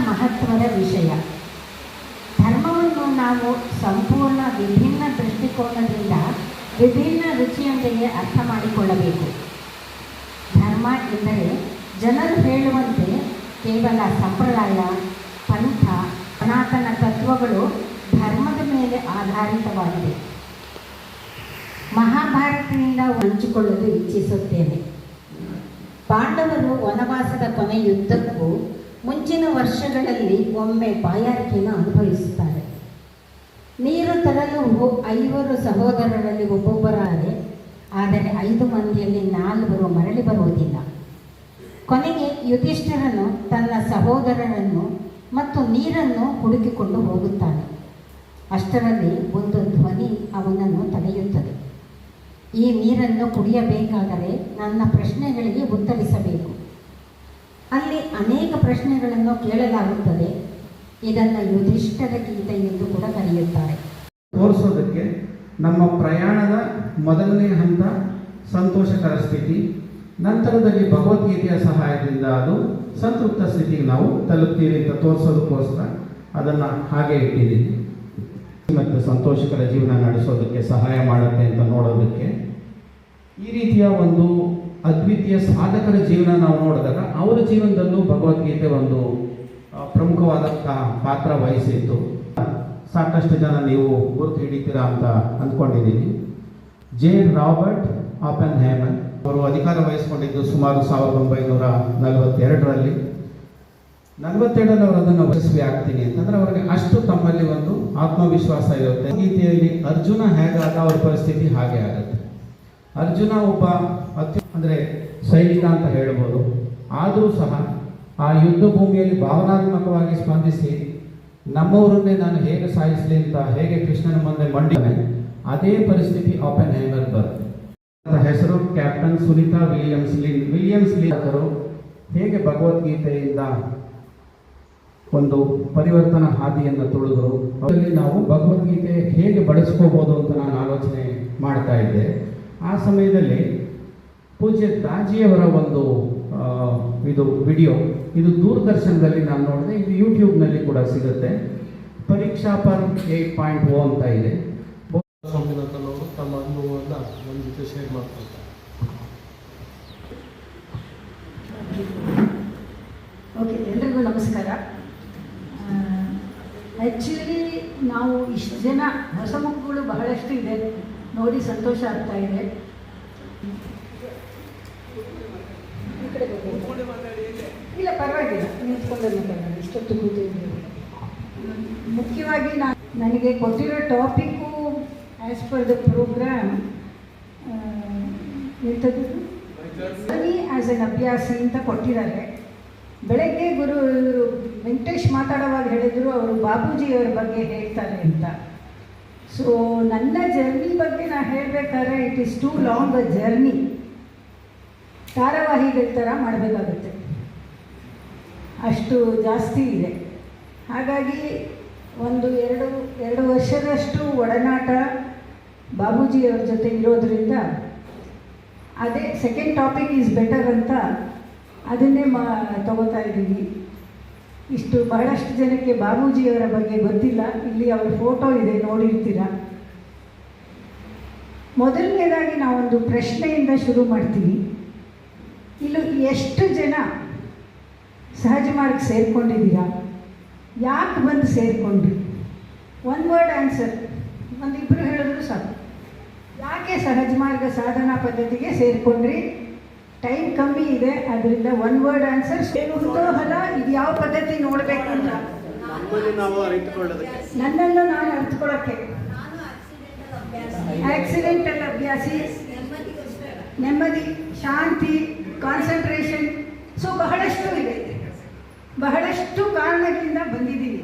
ಮಹತ್ವದ ವಿಷಯ. ಧರ್ಮವನ್ನು ನಾವು ಸಂಪೂರ್ಣ ವಿಭಿನ್ನ ದೃಷ್ಟಿಕೋನದಿಂದ ವಿಭಿನ್ನ ರುಚಿಯೊಂದಿಗೆ ಅರ್ಥ ಮಾಡಿಕೊಳ್ಳಬೇಕು. ಧರ್ಮ ಎಂದರೆ ಜನರು ಹೇಳುವಂತೆ ಕೇವಲ ಸಂಪ್ರದಾಯ, ಪಂಥ, ಸನಾತನ ತತ್ವಗಳು ಧರ್ಮದ ಮೇಲೆ ಆಧಾರಿತವಾಗಿದೆ. ಮಹಾಭಾರತದಿಂದ ಹಂಚಿಕೊಳ್ಳಲು ಇಚ್ಛಿಸುತ್ತೇನೆ. ಪಾಂಡವರು ವನವಾಸದ ಕೊನೆಯುದ್ದಕ್ಕೂ ಮುಂಚಿನ ವರ್ಷಗಳಲ್ಲಿ ಒಮ್ಮೆ ಬಾಯಾರಿಕೆಯನ್ನು ಅನುಭವಿಸುತ್ತಾರೆ. ನೀರು ತರಲು 5 ಸಹೋದರರಲ್ಲಿ ಒಬ್ಬೊಬ್ಬರಾದರೆ, ಆದರೆ 5 ಮಂದಿಯಲ್ಲಿ 4 ಮರಳಿ ಬರುವುದಿಲ್ಲ. ಕೊನೆಗೆ ಯುಧಿಷ್ಠಿರನು ತನ್ನ ಸಹೋದರರನ್ನು ಮತ್ತು ನೀರನ್ನು ಹುಡುಕಿಕೊಂಡು ಹೋಗುತ್ತಾನೆ. ಅಷ್ಟರಲ್ಲಿ ಒಂದು ಧ್ವನಿ ಅವನನ್ನು ತಡೆಯುತ್ತದೆ. ಈ ನೀರನ್ನು ಕುಡಿಯಬೇಕಾದರೆ ನನ್ನ ಪ್ರಶ್ನೆಗಳಿಗೆ ಉತ್ತರಿಸಬೇಕು. ಅಲ್ಲಿ ಅನೇಕ ಪ್ರಶ್ನೆಗಳನ್ನು ಕೇಳಲಾಗುತ್ತದೆ. ಇದನ್ನು ಯುಧಿಷ್ಠಿರ ಗೀತೆ ಎಂದು ಕೂಡ ಕರೆಯುತ್ತಾರೆ. ತೋರಿಸೋದಕ್ಕೆ ನಮ್ಮ ಪ್ರಯಾಣದ ಮೊದಲನೇ ಹಂತ ಸಂತೋಷಕರ ಸ್ಥಿತಿ, ನಂತರದಲ್ಲಿ ಭಗವದ್ಗೀತೆಯ ಸಹಾಯದಿಂದ ಅದು ಸಂತೃಪ್ತ ಸ್ಥಿತಿಗೆ ನಾವು ತಲುಪ್ತೀವಿ ಅಂತ ತೋರಿಸೋದಕ್ಕೋಸ್ಕರ ಅದನ್ನು ಹಾಗೆ ಇಟ್ಟಿದ್ದೀನಿ. ಮತ್ತು ಸಂತೋಷಕರ ಜೀವನ ನಡೆಸೋದಕ್ಕೆ ಸಹಾಯ ಮಾಡುತ್ತೆ ಅಂತ ನೋಡೋದಕ್ಕೆ ಈ ರೀತಿಯ ಒಂದು ಅದ್ವಿತೀಯ ಸಾಧಕರ ಜೀವನ ನಾವು ನೋಡಿದಾಗ ಅವರ ಜೀವನದಲ್ಲೂ ಭಗವದ್ಗೀತೆ ಒಂದು ಪ್ರಮುಖವಾದ ಪಾತ್ರ ವಹಿಸಿತ್ತು. ಸಾಕಷ್ಟು ಜನ ನೀವು ಗುರುತು ಹಿಡಿತೀರಾ ಅಂತ ಅಂದ್ಕೊಂಡಿದ್ದೀನಿ. ಜೆ. ರಾಬರ್ಟ್ ಆಪೆನ್ಹೈಮರ್ ಅವರು ಅಧಿಕಾರ ವಹಿಸಿಕೊಂಡಿದ್ದು ಸುಮಾರು 1942ರಲ್ಲಿ. 47ರಲ್ಲಿ ಅವರು ಅದನ್ನು ಯಶಸ್ವಿ ಆಗ್ತೀನಿ ಅಂತಂದ್ರೆ ಅವರಿಗೆ ಅಷ್ಟು ತಮ್ಮಲ್ಲಿ ಒಂದು ಆತ್ಮವಿಶ್ವಾಸ ಇರುತ್ತೆ. ಗೀತೆಯಲ್ಲಿ ಅರ್ಜುನ ಹೇಗಾದ ಅವರ ಪರಿಸ್ಥಿತಿ ಹಾಗೆ ಆಗುತ್ತೆ. ಅರ್ಜುನ ಒಬ್ಬ ಅಂದರೆ ಸೈನಿಕ ಅಂತ ಹೇಳ್ಬೋದು. ಆದರೂ ಸಹ ಆ ಯುದ್ಧ ಭೂಮಿಯಲ್ಲಿ ಭಾವನಾತ್ಮಕವಾಗಿ ಸ್ಪಂದಿಸಿ ನಮ್ಮವರನ್ನೇ ನಾನು ಹೇಗೆ ಸಾಯಿಸಲಿ ಅಂತ ಹೇಗೆ ಕೃಷ್ಣನ ಮುಂದೆ ಮಂಡಿದ್ದಾನೆ, ಅದೇ ಪರಿಸ್ಥಿತಿ ಆಪೆನ್ಹೈಮರ್ ಬರುತ್ತೆ. ಹೆಸರು ಕ್ಯಾಪ್ಟನ್ ಸುನಿತಾ ವಿಲಿಯಮ್ಸ್ ಲೀ ಅವರು ಹೇಗೆ ಭಗವದ್ಗೀತೆಯಿಂದ ಒಂದು ಪರಿವರ್ತನಾ ಹಾದಿಯನ್ನು ತುಳಿದ್ರು. ಅದರಲ್ಲಿ ನಾವು ಭಗವದ್ಗೀತೆ ಹೇಗೆ ಬಳಸ್ಕೋಬೋದು ಅಂತ ನಾನು ಆಲೋಚನೆ ಮಾಡ್ತಾ ಇದ್ದೆ. ಆ ಸಮಯದಲ್ಲಿ ಪೂಜ್ಯ ದಾಜಿಯವರ ಒಂದು ಇದು ವಿಡಿಯೋ, ಇದು ದೂರದರ್ಶನದಲ್ಲಿ ನಾನು ನೋಡಿದೆ. ಇದು ಯೂಟ್ಯೂಬ್ನಲ್ಲಿ ಕೂಡ ಸಿಗುತ್ತೆ. ಪರೀಕ್ಷಾ ಪರ್ 8.0 ಅಂತ ಇದೆ. ಸ್ವಾಮಿನಾಥನವರು ತಮ್ಮ ಅನುಭವವನ್ನು ನಮ್ಮ ಜೊತೆ ಶೇರ್ ಮಾಡ್ಕೊಳ್ತಾರೆ. ಓಕೆ, ಎಲ್ರಿಗೂ ನಮಸ್ಕಾರ. ಆ್ಯಕ್ಚುಲಿ ನಾವು ಇಷ್ಟು ಜನ ಹೊಸ ಮಕ್ಕಳು ಬಹಳಷ್ಟು ಇದೆ, ನೋಡಿ ಸಂತೋಷ ಆಗ್ತಾ ಇದೆ. ಇಲ್ಲ ಪರವಾಗಿಲ್ಲ, ನಿಂತ್ಕೊಂಡೆ ಮಾತಾಡೋಣ, ಇಷ್ಟೊತ್ತು ಕೂತಿದ್ದೀವಿ. ಮುಖ್ಯವಾಗಿ ನನಗೆ ಕೊಟ್ಟಿರೋ topic as per the program ಎಂಥದ್ದು ಆ್ಯಸ್ ಎನ್ ಅಭ್ಯಾಸಿ ಅಂತ ಕೊಟ್ಟಿದ್ದಾರೆ. ಬೆಳಗ್ಗೆ ಇವರು ವೆಂಕಟೇಶ್ ಮಾತಾಡೋವಾಗ ಹೇಳಿದರು ಅವರು ಬಾಬೂಜಿಯವರ ಬಗ್ಗೆ ಹೇಳ್ತಾರೆ ಅಂತ. ಸೊ ನನ್ನ ಜರ್ನಿ ಬಗ್ಗೆ ನಾನು ಹೇಳಬೇಕಾದ್ರೆ it is too long a journey. ಧಾರಾವಾಹಿಗಳ ಥರ ಮಾಡಬೇಕಾಗುತ್ತೆ, ಅಷ್ಟು ಜಾಸ್ತಿ ಇದೆ. ಹಾಗಾಗಿ ಒಂದು ಎರಡು ವರ್ಷದಷ್ಟು ಒಡನಾಟ ಬಾಬೂಜಿಯವ್ರ ಜೊತೆ ಇರೋದ್ರಿಂದ ಅದೇ ಸೆಕೆಂಡ್ ಟಾಪಿಕ್ ಈಸ್ ಬೆಟರ್ ಅಂತ ಅದನ್ನೇ ತಗೋತಾ ಇದ್ದೀನಿ. ಇಷ್ಟು ಬಹಳಷ್ಟು ಜನಕ್ಕೆ ಬಾಬೂಜಿಯವರ ಬಗ್ಗೆ ಗೊತ್ತಿಲ್ಲ. ಇಲ್ಲಿ ಅವರ ಫೋಟೋ ಇದೆ, ನೋಡಿರ್ತೀರ. ಮೊದಲನೇದಾಗಿ ನಾವೊಂದು ಪ್ರಶ್ನೆಯಿಂದ ಶುರು ಮಾಡ್ತೀವಿ. ಇಲ್ಲಿ ಎಷ್ಟು ಜನ ಸಹಜ ಮಾರ್ಗ ಸೇರಿಕೊಂಡಿದ್ದೀರಾ? ಯಾಕೆ ಬಂದು ಸೇರಿಕೊಂಡ್ರಿ? ಒನ್ ವರ್ಡ್ ಆನ್ಸರ್, ಒಂದಿಬ್ಬರು ಹೇಳಿದ್ರು ಸಾಕು. ಯಾಕೆ ಸಹಜ ಮಾರ್ಗ ಸಾಧನಾ ಪದ್ಧತಿಗೆ ಸೇರಿಕೊಂಡ್ರಿ? ಟೈಮ್ ಕಮ್ಮಿ ಇದೆ, ಅದರಿಂದ ಒನ್ ವರ್ಡ್ ಆನ್ಸರ್. ಕುತೂಹಲ, ಇದು ಯಾವ ಪದ್ಧತಿ ನೋಡಬೇಕು ಅಂತ ನನ್ನನ್ನು ನಾನು ಅರ್ಥಕೊಳ್ಳೋಕ್ಕೆ. ಆಕ್ಸಿಡೆಂಟಲ್ ಅಭ್ಯಾಸಿ, ನೆಮ್ಮದಿ, ಶಾಂತಿ, ಕಾನ್ಸಂಟ್ರೇಷನ್. ಸೊ ಬಹಳಷ್ಟು ಇದೆ, ಬಹಳಷ್ಟು ಕಾರಣಗಳಿಂದ ಬಂದಿದ್ದೀವಿ.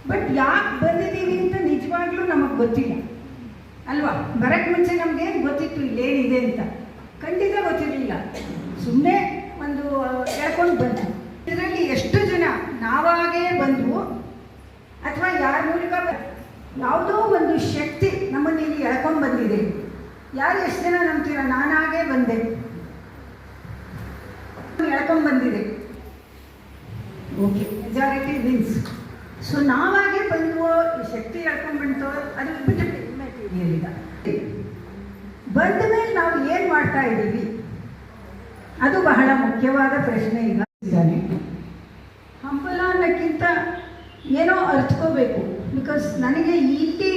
ಬಟ್ ಯಾಕೆ ಬಂದಿದ್ದೀವಿ ಅಂತ ನಿಜವಾಗ್ಲೂ ನಮಗೆ ಗೊತ್ತಿಲ್ಲ ಅಲ್ವಾ? ಬರೋಕ್ಕೆ ಮುಂಚೆ ನಮಗೇನು ಗೊತ್ತಿತ್ತು ಇಲ್ಲೇನಿದೆ ಅಂತ? ಖಂಡಿತ ಗೊತ್ತಿರಲಿಲ್ಲ. ಸುಮ್ಮನೆ ಒಂದು ಹೇಳ್ಕೊಂಡು ಬಂದ. ಇದರಲ್ಲಿ ಎಷ್ಟು ಜನ ನಾವಾಗೇ ಬಂದವು ಅಥವಾ ಯಾರ ಮೂಲಕ ಯಾವುದೋ ಒಂದು ಶಕ್ತಿ ನಮ್ಮನ್ನು ಇಲ್ಲಿ ಎಳ್ಕೊಂಡು ಬಂದಿದೆ? ಯಾರು ಎಷ್ಟು ಜನ ನಂಬ್ತೀರಾ? ನಾನಾಗೇ ಬಂದೆ, ಎಳ್ಕೊಂಡು ಬಂದಿದೆ. Okay majority wins. ಸೊ ನಾವಾಗೆ ಬಂದು ಶಕ್ತಿ ಹೇಳ್ಕೊಂಡ್ಬಿಡ್ತೋ ಅದು ಮೆಟೀರಿಯಲ್ ಈಗ ಬಂದ ಮೇಲೆ ನಾವು ಏನು ಮಾಡ್ತಾ ಇದ್ದೀವಿ ಅದು ಬಹಳ ಮುಖ್ಯವಾದ ಪ್ರಶ್ನೆ. ಈಗ ಇದ್ದಾನೆ ಹಂಬಲ ಅನ್ನೋಕ್ಕಿಂತ ಏನೋ ಅರ್ಥಕೋಬೇಕು. ಬಿಕಾಸ್ ನನಗೆ ಇಲ್ಲಿ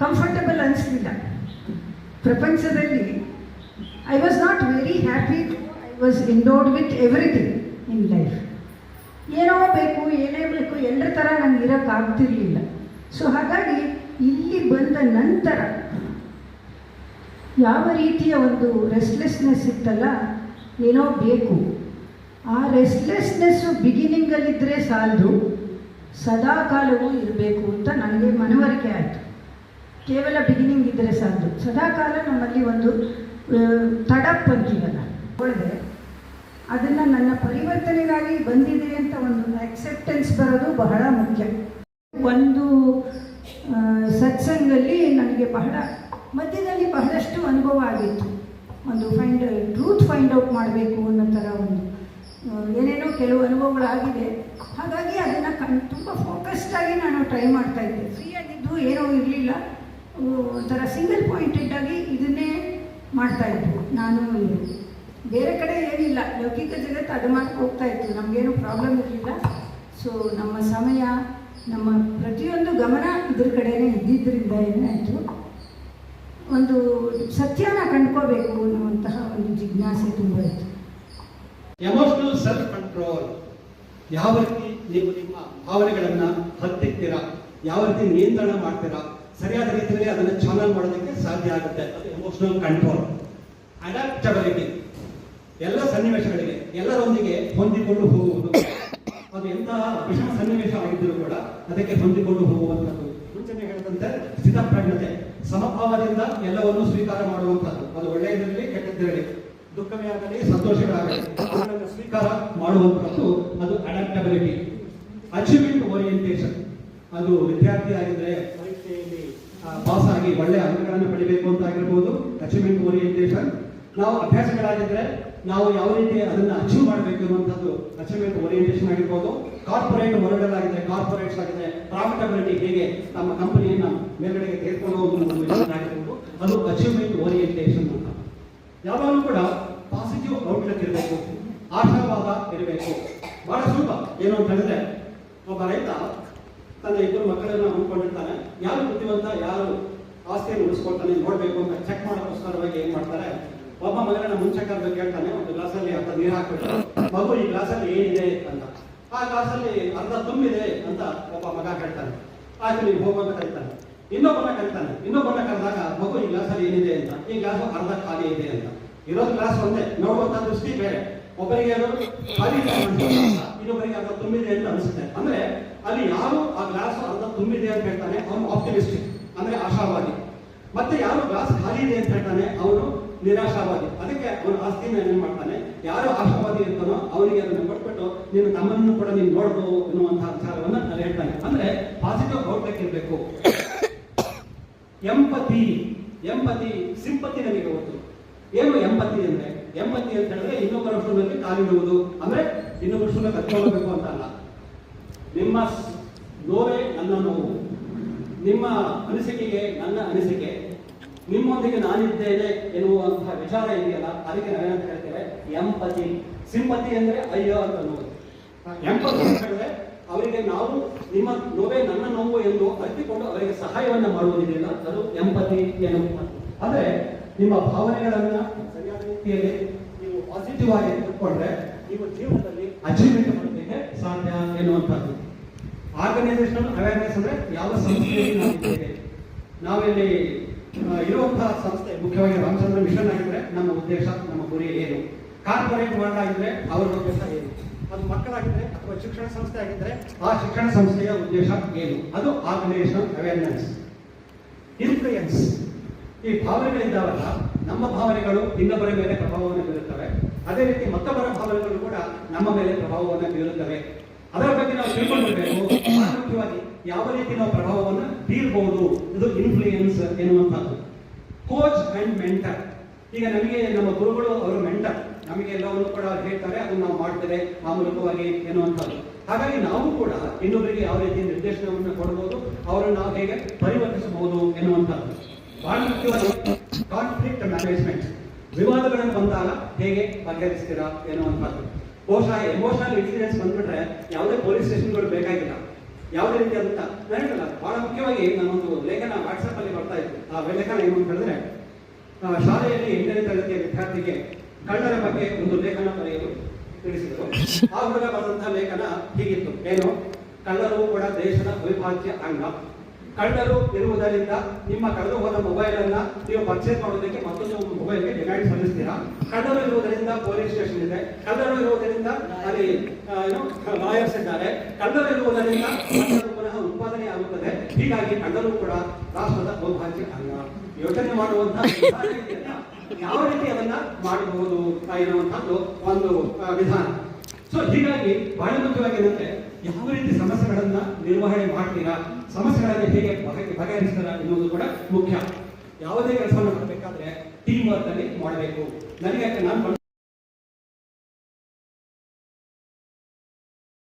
ಕಂಫರ್ಟಬಲ್ ಅನಿಸ್ಲಿಲ್ಲ ಪ್ರಪಂಚದಲ್ಲಿ. I was not very happy. I was endowed with everything in life. ಏನೋ ಬೇಕು, ಏನೇ ಬೇಕು, ಎಲ್ಲರ ಥರ ನನಗೆ ಇರೋಕ್ಕಾಗ್ತಿರ್ಲಿಲ್ಲ. ಸೊ ಹಾಗಾಗಿ ಇಲ್ಲಿ ಬಂದ ನಂತರ ಯಾವ ರೀತಿಯ ಒಂದು ರೆಸ್ಟ್ಲೆಸ್ನೆಸ್ ಇತ್ತಲ್ಲ, ಏನೋ ಬೇಕು. ಆ ರೆಸ್ಟ್ಲೆಸ್ನೆಸ್ಸು ಬಿಗಿನಿಂಗಲ್ಲಿದ್ದರೆ ಸಾಲದು, ಸದಾ ಕಾಲವೂ ಇರಬೇಕು ಅಂತ ನನಗೆ ಮನವರಿಕೆ ಆಯಿತು. ಕೇವಲ ಬಿಗಿನಿಂಗ್ ಇದ್ದರೆ ಸಾಲದು, ಸದಾ ಕಾಲ ನಮ್ಮಲ್ಲಿ ಒಂದು ತಡಪ್ ಅಂತೀವಲ್ಲ ಒಳಗೆ ಅದನ್ನು ನನ್ನ ಪರಿವರ್ತನೆಗಾಗಿ ಬಂದಿದೆ ಅಂತ ಒಂದು ಅಕ್ಸೆಪ್ಟೆನ್ಸ್ ಬರೋದು ಬಹಳ ಮುಖ್ಯ. ಒಂದು ಸತ್ಸಂಗಲ್ಲಿ ನನಗೆ ಮಧ್ಯದಲ್ಲಿ ಬಹಳಷ್ಟು ಅನುಭವ ಆಗಿತ್ತು. ಒಂದು ಟ್ರೂತ್ ಫೈಂಡ್ ಔಟ್ ಮಾಡಬೇಕು ಅನ್ನೋ ಥರ ಒಂದು ಏನೇನೋ ಕೆಲವು ಅನುಭವಗಳಾಗಿದೆ. ಹಾಗಾಗಿ ಅದನ್ನು ತುಂಬ ಫೋಕಸ್ಡಾಗಿ ನಾನು ಟ್ರೈ ಮಾಡ್ತಾಯಿದ್ದೆ. ಫ್ರೀಯಾಗಿದ್ದು ಏನೋ ಇರಲಿಲ್ಲ, ಒಂಥರ ಸಿಂಗಲ್ ಪಾಯಿಂಟೆಡ್ ಆಗಿ ಇದನ್ನೇ ಮಾಡ್ತಾಯಿದ್ವು. ನಾನು ಬೇರೆ ಕಡೆ ಏನಿಲ್ಲ, ಲೌಕಿಕ ಜಗತ್ತು ಅದು ಮಾಡಿ ಹೋಗ್ತಾಯಿತ್ತು, ನಮಗೇನು ಪ್ರಾಬ್ಲಮ್ ಇರಲಿಲ್ಲ. ಸೊ ನಮ್ಮ ಸಮಯ, ನಮ್ಮ ಪ್ರತಿಯೊಂದು ಗಮನ ಇದ್ರ ಕಡೆನೇ ಇದ್ದಿದ್ದರಿಂದ ಏನಾಯಿತು, ಒಂದು ಸತ್ಯನ ಕಂಡ್ಕೋಬೇಕು ಅನ್ನುವಂತಹ ಒಂದು ಜಿಜ್ಞಾಸೆ ತುಂಬ ಇತ್ತು. Emotional self control. ಯಾವ ರೀತಿ ನೀವು ನಿಮ್ಮ ಭಾವನೆಗಳನ್ನು ಹತ್ತಿಕ್ತೀರಾ, ಯಾವ ರೀತಿ ನಿಯಂತ್ರಣ ಮಾಡ್ತೀರಾ, ಸರಿಯಾದ ರೀತಿಯಲ್ಲಿ ಅದನ್ನು ಚಾನಲ್ ಮಾಡೋದಕ್ಕೆ ಸಾಧ್ಯ ಆಗುತ್ತೆ. ಅದು ಎಮೋಷನಲ್ ಕಂಟ್ರೋಲ್. ಅಡಾಪ್ಟಬಿಲಿಟಿ. ಎಲ್ಲ ಸನ್ನಿವೇಶಗಳಿಗೆ ಎಲ್ಲರೊಂದಿಗೆ ಹೊಂದಿಕೊಂಡು ಹೋಗುವುದು. ಅದು ಎಂತಹ ವಿಷಮ ಸನ್ನಿವೇಶ ಆಗಿದ್ದರೂ ಕೂಡ ಅದಕ್ಕೆ ಹೊಂದಿಕೊಂಡು ಹೋಗುವಂಥದ್ದು. ಮುಂಚೆನೆ ಹೇಳಿದಂತೆ ಸ್ಥಿತಪ್ರಜ್ಞತೆ, ಸಮಭಾವದಿಂದ ಎಲ್ಲವನ್ನೂ ಸ್ವೀಕಾರ ಮಾಡುವಂಥದ್ದು. ಅದು ಒಳ್ಳೆಯದಿರಲಿ ಕೆಟ್ಟದ್ದಿರಲಿ, ದುಃಖವೇ ಆಗಲಿ ಸಂತೋಷವೇ ಆಗಲಿ, ಅದನ್ನು ಸ್ವೀಕಾರ ಮಾಡುವಂಥದ್ದು ಅದು ಅಡಾಪ್ಟಬಿಲಿಟಿ. Achievement orientation. ಅದು ವಿದ್ಯಾರ್ಥಿ ಆಗಿದ್ರೆ ಪರೀಕ್ಷೆಯಲ್ಲಿ ಪಾಸ್ ಆಗಿ ಒಳ್ಳೆಯ ಅಂಕಗಳನ್ನು ಪಡಿಬೇಕು ಅಂತ ಆಗಿರ್ಬೋದು, ಅಚೀವ್ಮೆಂಟ್ ಓರಿಯೆಂಟೇಷನ್. ನಾವು ಅಭ್ಯಾಸಗಳಾಗಿದ್ರೆ ನಾವು ಯಾವ ರೀತಿ ಅದನ್ನು ಅಚೀವ್ ಮಾಡಬೇಕು ಅನ್ನುವಂಥದ್ದು ಅಚೀವ್ಮೆಂಟ್ ಓರಿಯೆಂಟೇಷನ್ ಆಗಿರ್ಬೋದು. ಕಾರ್ಪೊರೇಟ್ ವರ್ಲ್ಡ್ ಆಗಿದ್ರೆ, ಕಾರ್ಪೊರೇಟ್ಸ್ ಆಗಿದ್ರೆ ಪ್ರಾಫಿಟಬಿಲಿಟಿ, ಹೇಗೆ ನಮ್ಮ ಕಂಪನಿಯನ್ನ ಮೇಲ್ಗಡೆಗೆ ತೆಗೆದುಕೊಂಡು ಹೋಗುವುದು, ಅದು ಅಚೀವ್ಮೆಂಟ್ ಓರಿಯೆಂಟೇಷನ್ ಅಂತ. ಯಾವಾಗಲೂ ಕೂಡ ಪಾಸಿಟಿವ್ ಔಟ್ಲುಕ್ ಇರಬೇಕು, ಆಶಾವಾದ ಇರಬೇಕು. ಬಹಳ ಸುಲಭ. ಏನು ಅಂತ ಹೇಳಿದ್ರೆ, ಒಬ್ಬ ರೈತ ತನ್ನ 2 ಮಕ್ಕಳನ್ನ ಹೊಂದ್ಕೊಂಡಿರ್ತಾನೆ. ಯಾರು ಬುದ್ಧಿವಂತ, ಯಾರು ಆಸ್ತಿಯನ್ನು ಉಳಿಸ್ಕೊಳ್ತಾನೆ ನೋಡಬೇಕು ಅಂತ ಚೆಕ್ ಮಾಡೋಕ್ಕೋಸ್ಕರವಾಗಿ ಏನ್ ಮಾಡ್ತಾರೆ, ಒಬ್ಬ ಮಗನ ಮುಂಚೆ ಕರೆದು ಕೇಳ್ತಾನೆ, ಒಂದು ಗ್ಲಾಸಲ್ಲಿ ಅರ್ಧ ನೀರು ಹಾಕ್ಬಿಟ್ಟು, ಮಗು ಈ ಗ್ಲಾಸಲ್ಲಿ ಏನಿದೆ ಅಂತ. ಆ ಗ್ಲಾಸಲ್ಲಿ ಅರ್ಧ ತುಂಬಿದೆ ಅಂತ ಒಬ್ಬ ಮಗ ಹೇಳ್ತಾನೆ. ಆಯ್ತು ನೀವು ಹೋಗೋದು ಕರೀತಾನೆ. ಇನ್ನೊಬ್ಬನ ಕರೆದಾಗ ಮಗು ಈ ಗ್ಲಾಸಲ್ಲಿ ಏನಿದೆ ಅಂತ, ಈ ಗ್ಲಾಸ್ ಅರ್ಧ ಖಾಲಿ ಇದೆ ಅಂತ. ಇರೋದು ಗ್ಲಾಸ್ ಒಂದೇ, ನೋಡುವಂತ ದೃಷ್ಟಿ ಬೇರೆ. ಒಬ್ಬರಿಗೆ ಅದು ಖಾಲಿ ಇನ್ನೊಬ್ಬರಿಗೆ ಅರ್ಧ ತುಂಬಿದೆ ಅಂತ ಅನಿಸುತ್ತೆ. ಅಂದ್ರೆ ಅಲ್ಲಿ ಯಾರು ಆ ಗ್ಲಾಸ್ ಅರ್ಧ ತುಂಬಿದೆ ಅಂತ ಹೇಳ್ತಾನೆ ಅವನು ಆಪ್ಟಿಮಿಸ್ಟಿಕ್, ಅಂದ್ರೆ ಆಶಾವಾದಿ. ಮತ್ತೆ ಯಾರು ಗ್ಲಾಸ್ ಖಾಲಿ ಇದೆ ಅಂತ ಹೇಳ್ತಾನೆ ಅವನು ನಿರಾಶಾವಾದಿ. ಅದಕ್ಕೆ ಅವನ ಆಸ್ತಿನ ಏನ್ ಮಾಡ್ತಾನೆ, ಯಾರು ಆಶಾವಾದಿ ಇರ್ತಾನೋ ಅವನಿಗೆ ಅದನ್ನು ಕೊಟ್ಬಿಟ್ಟು ನೀನು ತಮ್ಮನ್ನು ಕೂಡ ನೀನು ನೋಡ್ಬೋದು ಎನ್ನುವಂತಹ ವಿಚಾರವನ್ನ ಅಲ್ಲಿ ಹೇಳ್ತಾನೆ. ಅಂದ್ರೆ ಪಾಸಿಟಿವ್ ಔಟ್ಲುಕ್ ಇರಬೇಕು. ಎಂಪತಿ ಸಿಂಪತಿ ನಮಗೆ ಗೊತ್ತು. ಏನು ಎಂಪತಿ ಅಂದ್ರೆ, ಎಂಪತಿ ಅಂತ ಹೇಳಿದ್ರೆ ಇನ್ನೊಬ್ಬರ ವಿಷಯದಲ್ಲಿ ಕಾಲಿಡುವುದು, ಅಂದ್ರೆ ಇನ್ನೊಬ್ಬರ ವಿಷಯದಲ್ಲಿ ಕತ್ಕೊಳ್ಳಬೇಕು ಅಂತ ಅಲ್ಲ. ನಿಮ್ಮ ನೋವೇ ನನ್ನ ನೋವು, ನಿಮ್ಮ ಅನಿಸಿಕೆಗೆ ನನ್ನ ಅನಿಸಿಕೆ, ನಿಮ್ಮೊಂದಿಗೆ ನಾನಿದ್ದೇನೆ ಎನ್ನುವಂತಹ ವಿಚಾರ ಇದೆಯಲ್ಲ, ಅದಕ್ಕೆ ನಾವೇನಂತ ಹೇಳ್ತೇವೆ ಎಂಪತಿ. ಸಿಂಪತಿ ಅಂದ್ರೆ ಅಯ್ಯೋ ಅಂತ ನೋವು. ಎಂಪತಿ ಅಂತ ಹೇಳಿದ್ರೆ ಅವರಿಗೆ ನಾವು ನಿಮ್ಮ ನೋವೇ ನನ್ನ ನೋವು ಎಂದು ಅರಿತುಕೊಂಡು ಅವರಿಗೆ ಸಹಾಯವನ್ನ ಮಾಡುವುದಿಲ್ಲ, ಅದು ಎಂಪತಿ ಎನ್ನುವಂಥದ್ದು. ಅಂದ್ರೆ ನಿಮ್ಮ ಭಾವನೆಗಳನ್ನ ಸರಿಯಾದ ರೀತಿಯಲ್ಲಿ ನೀವು ಪಾಸಿಟಿವ್ ಆಗಿ ತಿಳ್ಕೊಂಡ್ರೆ ನೀವು ಜೀವನದಲ್ಲಿ ಅಚೀವ್ಮೆಂಟ್ ಮಾಡೋದಕ್ಕೆ ಸಾಧ್ಯ ಎನ್ನುವಂಥದ್ದು. ಆರ್ಗನೈಸೇಷನಲ್ ಅವೇರ್ನೆಸ್ ಅಂದ್ರೆ ಯಾವ ಸಂಸ್ಥೆಯಲ್ಲಿ ನಾವಿದ್ದೇವೆ, ನಾವಿಲ್ಲಿ ಇರುವಂತಹ ಸಂಸ್ಥೆ ಮುಖ್ಯವಾಗಿ ರಾಮಚಂದ್ರ ಮಿಷನ್ ಆಗಿದ್ರೆ ನಮ್ಮ ಉದ್ದೇಶ, ನಮ್ಮ ಗುರಿ ಏನು. ಕಾರ್ಪೊರೇಟ್ ವರ್ಲ್ಡ್ ಆಗಿದ್ರೆ ಅವರ ಉದ್ದೇಶ ಏನು. ಅದು ಮಕ್ಕಳಾಗಿದ್ರೆ ಅಥವಾ ಶಿಕ್ಷಣ ಸಂಸ್ಥೆ ಆಗಿದ್ರೆ ಆ ಶಿಕ್ಷಣ ಸಂಸ್ಥೆಯ ಉದ್ದೇಶ ಏನು, ಅದು ಆರ್ಗನೈಸೇಷನಲ್ ಅವೇರ್ನೆಸ್. ಇನ್ಫ್ಲೂಯೆನ್ಸ್. ಈ ಭಾವನೆಗಳಿದ್ದಾವಲ್ಲ, ನಮ್ಮ ಭಾವನೆಗಳು ಇನ್ನೊಬ್ಬರ ಮೇಲೆ ಪ್ರಭಾವವನ್ನು ಬೀರುತ್ತವೆ, ಅದೇ ರೀತಿ ಮತ್ತೊಬ್ಬರ ಭಾವನೆಗಳು ಕೂಡ ನಮ್ಮ ಮೇಲೆ ಪ್ರಭಾವವನ್ನು ಬೀರುತ್ತವೆ. ಅದರ ಬಗ್ಗೆ ನಾವು ತಿಳ್ಕೊಂಡಿರಬೇಕು. ಮುಖ್ಯವಾಗಿ ಯಾವ ರೀತಿ ನಾವು ಪ್ರಭಾವವನ್ನು ಬೀರಬಹುದು, ಇದು ಇನ್ಫ್ಲೂಯೆನ್ಸ್ ಎನ್ನುವಂಥದ್ದು. Coach and mentor. ಈಗ ನಮಗೆ ನಮ್ಮ ಗುರುಗಳು ಅವರು ಮೆಂಟರ್, ನಮಗೆ ಎಲ್ಲವನ್ನು ಕೂಡ ಅವ್ರು ಹೇಳ್ತಾರೆ, ಅದನ್ನು ನಾವು ಮಾಡ್ತೇವೆ ಆ ಮೂಲಕವಾಗಿ ಎನ್ನುವಂಥದ್ದು. ಹಾಗಾಗಿ ನಾವು ಕೂಡ ಇನ್ನೊಬ್ಬರಿಗೆ ಯಾವ ರೀತಿ ನಿರ್ದೇಶನವನ್ನು ಕೊಡಬಹುದು, ಅವರನ್ನು ನಾವು ಹೇಗೆ ಪರಿವರ್ತಿಸಬಹುದು ಎನ್ನುವಂಥದ್ದು. ಬಹಳ ಮುಖ್ಯವಾದ ಕಾನ್ಫ್ಲಿಕ್ಟ್ ಮ್ಯಾನೇಜ್ಮೆಂಟ್, ವಿವಾದಗಳನ್ನು ಬಂದಾಗ ಹೇಗೆ ಬಗೆಹರಿಸ್ತೀರಾ ಎನ್ನುವಂಥದ್ದು. ಬಹುಶಃ ಎಮೋಷನಲ್ ಇನ್ಸಿಡೆನ್ಸ್ ಬಂದ್ಬಿಟ್ರೆ ಯಾವುದೇ ಪೊಲೀಸ್ ಸ್ಟೇಷನ್ಗಳು ಬೇಕಾಗಿಲ್ಲ. ಯಾವುದೇ ರೀತಿ ಅಂತ ಹೇಳಿಲ್ಲ. ಬಹಳ ಮುಖ್ಯವಾಗಿ ನಾನೊಂದು ಲೇಖನ ವಾಟ್ಸಪ್ ಅಲ್ಲಿ ಬರ್ತಾ ಇತ್ತು. ಆ ಲೇಖನ ಏನು ಅಂತ ಹೇಳಿದ್ರೆ, ಶಾಲೆಯಲ್ಲಿ 8ನೇ ತರಗತಿಯ ವಿದ್ಯಾರ್ಥಿಗೆ ಕಳ್ಳರ ಬಗ್ಗೆ ಒಂದು ಲೇಖನ ಬರೆಯಲು ತಿಳಿಸಿದರು. ಆ ಹುಡುಗ ಬರೆದಂತಹ ಲೇಖನ ಹೀಗಿತ್ತು, ಏನು, ಕಳ್ಳರು ಕೂಡ ದೇಶದ ಅವಿಭಾಜ್ಯ ಅಂಗ. ಕಳ್ಳರು ಇರುವುದರಿಂದ ನಿಮ್ಮ ಕಳೆದು ಹೋದ ಮೊಬೈಲ್ ಅನ್ನ ನೀವು ಪರ್ಚೇಸ್ ಮಾಡೋದಕ್ಕೆ ಮತ್ತೊಂದು ಮೊಬೈಲ್ಗೆ ಡಿಮ್ಯಾಂಡ್ ಸಲ್ಲಿಸ್ತೀರಾ. ಕಳ್ಳರು ಇರುವುದರಿಂದ ಪೊಲೀಸ್ ಸ್ಟೇಷನ್ ಇದೆ, ಕಳ್ಳರು ಇರುವುದರಿಂದ ಅಲ್ಲಿ ಲಾಯರ್ಸ್ ಇದ್ದಾರೆ, ಕಳ್ಳರು ಇರುವುದರಿಂದ ಪುನಃ ಉತ್ಪಾದನೆ ಆಗುತ್ತದೆ. ಹೀಗಾಗಿ ಕಳ್ಳರು ಕೂಡ ರಾಷ್ಟ್ರದ ಅವಿಭಾಜ್ಯ ಅಂಗ. ಯೋಚನೆ ಮಾಡುವಂತಹ ಯಾವ ರೀತಿ ಅದನ್ನ ಮಾಡಬಹುದು ಎನ್ನುವಂಥದ್ದು ಒಂದು ವಿಧಾನ. ಸೊ ಹೀಗಾಗಿ ಬಹಳ ಮುಖ್ಯವಾಗಿ ಏನಂದ್ರೆ, ಯಾವ ರೀತಿ ಸಮಸ್ಯೆಗಳನ್ನ ನಿರ್ವಹಣೆ ಮಾಡ್ತೀರಾ, ಸಮಸ್ಯೆಗಳನ್ನು ಹೇಗೆ ಬಗೆಹರಿಸ್ತೀರಾ ಎನ್ನುವುದು ಕೂಡ ಮುಖ್ಯ. ಯಾವುದೇ ಕೆಲಸವನ್ನು ಮಾಡಬೇಕಾದ್ರೆ ಟೀಮ್ ವರ್ಕ್ ಅಲ್ಲಿ ಮಾಡಬೇಕು. ನನಗೆ ನಾನು